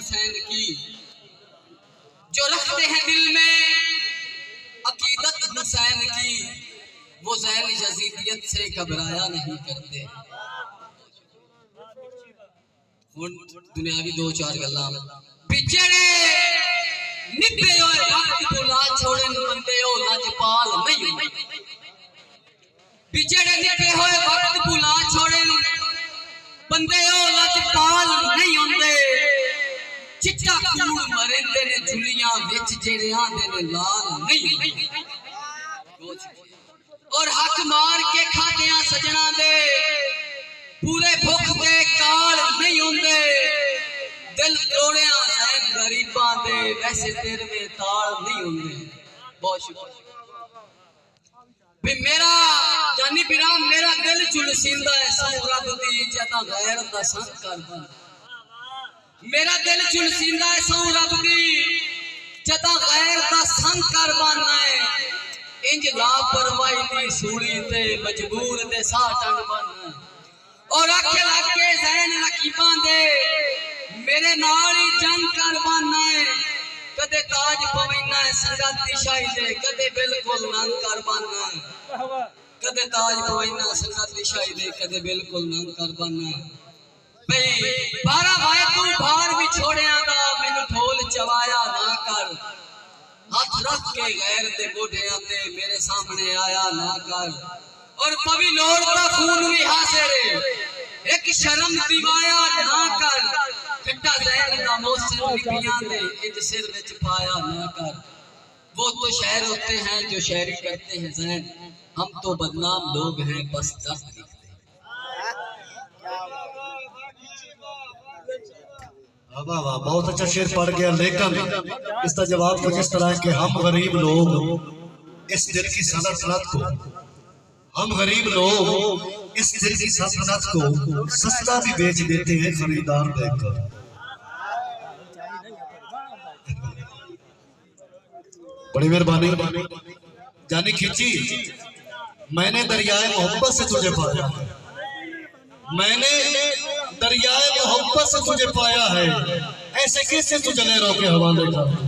हुसैन की, जो रखते हैं दिल में अकीदत हुसैन की, वो ज़ैन यजीदियत से घबराया नहीं करते। दुनियावी दो चार गल्लां पिछड़े निभे होए वक्त भुला छोड़े बंदे हो लजपाल नहीं, पिछड़े निभे होए वक्त भुला छोड़े बंदे हो लजपाल नहीं होंदे। चिट्टा कूड़ मरेंदे ने झुलियां विच जेड़े आंदे ने लाल नहीं, और हक मार के खादियां सजना दे पूरे भुख दे काल नहीं होंदे। दिल तोड़िया ज़ैन गरीबां दे वैसे तेरे में ताल नहीं होंदे। बहुत शुक्रिया भी मेरा जानी बिराम मेरा दिल झुलसींदा है सौ रब दी इज्जत गैर दा संग करदा, मेरा दिल झुलसींदा है सौ रब दी जदा गैर दा संग कर बनना है। इंज लापरवाही दी सूली ते मजबूर दे सा टंग बनना, और आखे लग के ज़ैन रकीबां दे मेरे नाल ही जंग कर बनना है। कदे ताज पवैना है संगत दी शाही दे कदे बिल्कुल नंग कर बनना है, कदे ताज पवैना संगत दी शाही दे कदे बिल्कुल नंग कर बनना है। भाई 12 भाई तू भार भी छोड़िया दा मैनू ढोल चवाया ना कर, हाथ रख के गैर दे गोढियां ते मेरे सामने आया ना कर। और पवी लोड़ दा खून भी हासिरे एक शर्म दिवाया ना कर, फिटा ज़ैन दा मौसम निपियां दे इंज सिर विच पाया ना कर। वो तो शायर होते हैं जो शायरी करते हैं ज़ैन, हम तो बदनाम लोग हैं बस दर्द लिखते हैं। वाह वाह बहुत अच्छा शेर पढ़ गया, लेकिन इसका जवाब कुछ इस तरह है कि हम गरीब लोग इस दिल की सल्तनत को, हम गरीब लोग इस दिल की सल्तनत को सस्ता भी बेच देते हैं खरीदार देकर। बड़ी मेहरबानी जानी खींची, मैंने दरियाए मोहब्बत से तुझे पाया, मैंने दरियाए मोहब्बत से तुझे पाया है, ऐसे कैसे तुझे लहरों के हवाले कर।